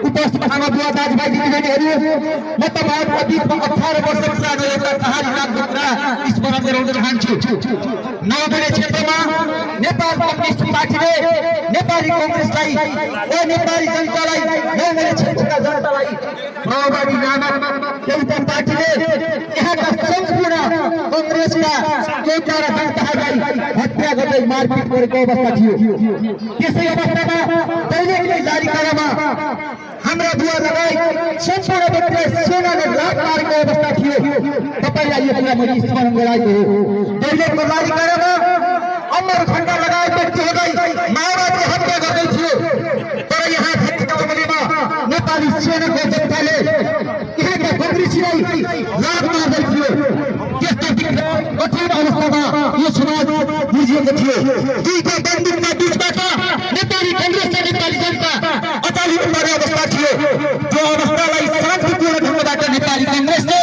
उपस्थित आमा बुवा दाजुभाइ दिदीबहिनीहरू म तपाईहरुको बीचमा 18 वर्ष पुरानो एउटा कहानी राख्दा स्मरण गराउन चाहन्छु। नवगढी क्षेत्रमा नेपाल कम्युनिस्ट पार्टीले नेपाली कांग्रेसलाई र नेपाली जनतालाई नवगढी क्षेत्रका जनतालाई माओवादी नामक एउटा पार्टीले यहाँका सम्पूर्ण कांग्रेसका नेता र जनताहरूलाई हत्या गर्दै मारपिट गरेको अवस्था थियो। त्यसै अवस्थामा दैनिक जारीकारामा हाम्रा बुवा लगायत सम्पूर्ण व्यक्तिलाई सेनाले लात मारेको अवस्था थियो। तपाईलाई यो कुरा मैले स्मरण गराएको हो। दैनिकको जारीकारामा अमर खण्ड लगायत व्यक्तिहरूलाई माओवादी हत्या गर्दै थियो। तर यहाँ क्षेत्रमा नेपाली सेनाको जनताले यहाँका कांग्रेसीलाई लात मार्दै थियो। त्यस्तो कठिन अवस्थामा यो समाज बुझिएको थियो। दुईको बन्दुकका बीचबाट नेपाली कांग्रेस र नेपाली जनता अचालित पर्ने अवस्था थियो। जो अवस्थालाई शान्तिपूर्ण ढंगबाट नेपाली कांग्रेसले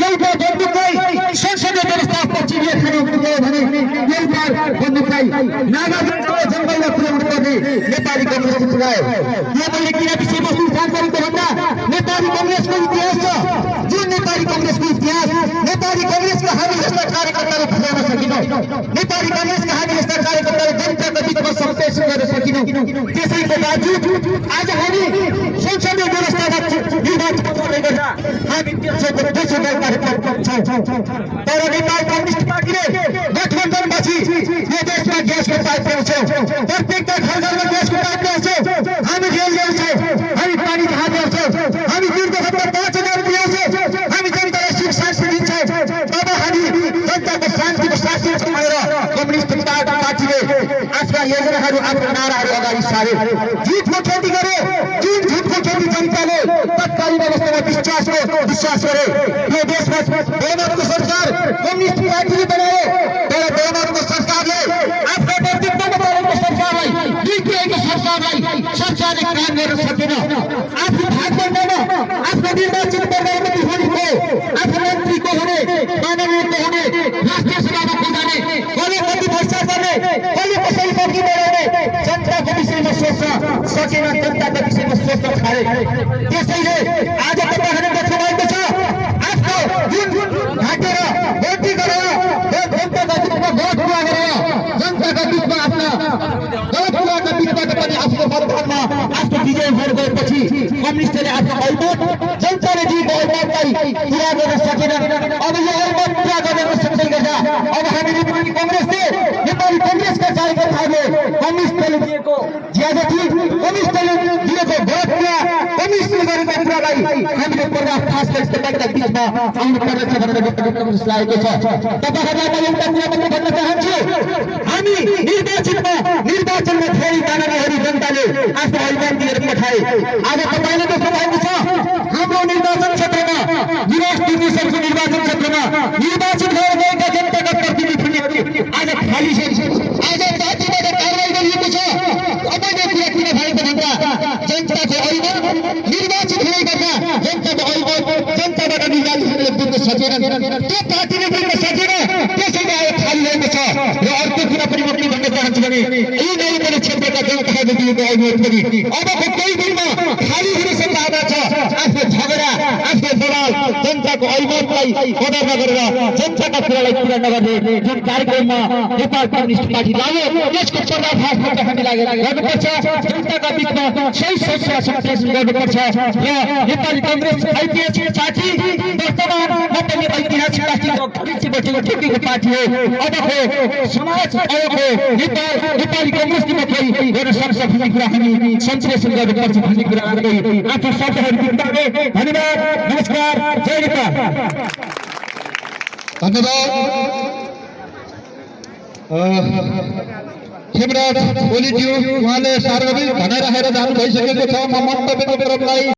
एउटा बन्दुकलाई संसदीय व्यवस्थापछि लिएर खानु भने एउटा बन्दुकलाई नागरिकको जङ्गलमा पुर्याउनु पर्ने नेपाली कांग्रेसले पुर्यायो। यो मैले किन विषयवस्तु जानकारीको भन्दा नेपाली कांग्रेसको इतिहास छ। जुन नेपाली कांग्रेसको इतिहास नेपाली कांग्रेसका हामी जस्ता कार्यकर्ताले बुझाउन सकिनौं। नेपाली कांग्रेसका हामी जस्ता कार्यकर्ताले जनताको बीचमा सम्प्रेषण गर्न सकिनौं। त्यसैको बावजुद आज हामी संसदीय व्यवस्थामा निर्वाचन गर्दै गर्दा हामी त्यसको कार्यक्रम छौं। तर नेपाल कम्युनिस्ट पार्टीले गठबन्धनपछि यो देशमा ग्यासको पाइप ल्याउँछौं। प्रत्येकका घर घरमा ग्यासको पाइप ल्याउँछौं। हामी रेल ल्याउँछौं। हामी पानी जहाज ल्याउँछौं। हामी दिनको हप्ता 5,000 ल्याउँछौं। हामी जनतालाई सुख शान्ति दिन्छौं। तब हामी जनताको शान्तिको शासन चलाएर कम्युनिस्ट पार्टीले आफ्ना योजनाहरू आफ्ना नाराहरू अगाडि सारे। झुटको खेती गरे। जुन झुटको खेती जनताले तत्कालीन अवस्थामा विश्वास गरे। यो देशमा बहुमतको सरकार कम्युनिस्ट पार्टीले बनायो। तर बहुमतको सरकारले आफ्नो नेतृत्वमा चलेको सरकारलाई दुईको सरकारले काम गर्न सकेन। आफ्नो भागबण्डामा आफ्नो निर्वाचित प्रधानमन्त्री हुनेको आफ्नो मन्त्रीको हुने माननीयको हुने राष्ट्रिय सभामा पुग्ने कसले कति भ्रष्टाचार गर्ने कसले कसरी मन्त्री बनाउने जनताको विषयमा सोच्न सकेन। जनताको विषयमा सोच्न छाडे। त्यसैले आज तपाईहरु देख्नु भएको छ आफ्नो जुन घाटेर भोटी गरेर जनताको बीचमा भोट पुरा गरेर जनताको बीचमा आफ्ना गलत कुराका बीचबाट पनि आफ्नो मतदानमा आफ्नो विजय भएर गएपछि कम्युनिस्टले आफ्नो अलमत जनताले दिएको अलमतलाई पुरा गर्न सकेन। अब यो अलमत पुरा गर्न सक्दै गर्दा अब हामी नेपाली कांग्रेसले नेपाली कांग्रेसका कार्यकर्ताहरूले कम्युनिस्टले दिएको ज्यादती कम्युनिस्टले दिएको भोटमा कम्युनिस्टले गरेका कुरालाई हामीले पर्दाफास गरी तपाईँका बीचमा आउनु पर्दछ भनेर कांग्रेस लागेको छ। तपाईहरुलाई म एउटा कुरा मात्र भन्न चाहन्छु। हामी निर्वाचनमा धेरै माननीयहरू जनताले आफ्नो अलमत दिएर पठाए। आज तपाईले देख्नु भएको छ हाम्रो निर्वाचन क्षेत्रमा विकास निर्देशकको निर्वाचन क्षेत्रमा निर्वाचित भएर गएका जनताका प्रतिनिधिहरूले आज खाली छन्। आज जातिबाट कारबाही गरिएको छ। तपाईँले कुरा किन भएको भन्दा जनताको अलमत निर्वाचित हुने गर्दा जनताको अलमत जनताबाट निर्वाचित हुने दिन सकेन। त्यो पार्टीले दिन सकेन। त्यसैले आज खाली रहेको छ। र अर्को कुरा पनि म के भन्न चाहन्छु भने यी नौगढी क्षेत्रका जनताहरूले दिएको अलमत पनि अबको केही दिनमा खाली हुने सम्भावना छ। आफ्नो झगडा आफ्नो दलाल जनताको अलमतलाई कदर नगरेर जनताका कुरालाई पुरा नगर्ने जुन कार्यक्रममा नेपाल कम्युनिस्ट पार्टी लाग्यो त्यसको पर्दाफास मात्र हामीलाई गर्नुपर्छ। जनताका बीचमा सही सोचलाई सम्प्रेषण गर्नुपर्छ। र नेपाली कांग्रेस ऐतिहासिक पार्टी वर्तमान नेपाली ऐतिहासिक पार्टीको ठेकीको पार्टी हो। अबको समाज अबको नेपाली कांग्रेसले मात्रै गर्न सक्छ भन्ने कुरा हामी सम्प्रेषण गर्नुपर्छ भन्ने कुरा गर्दै आफ्नो शब्दहरू बिताउने। धन्यवाद। नमस्कार। जय नेपाल। धन्यवाद। खेमराज ओलीज्यू उहाँले सार्वजनिक भनाइ राखेर जानु भइसकेको छ। म मन्तव्यको क्रमलाई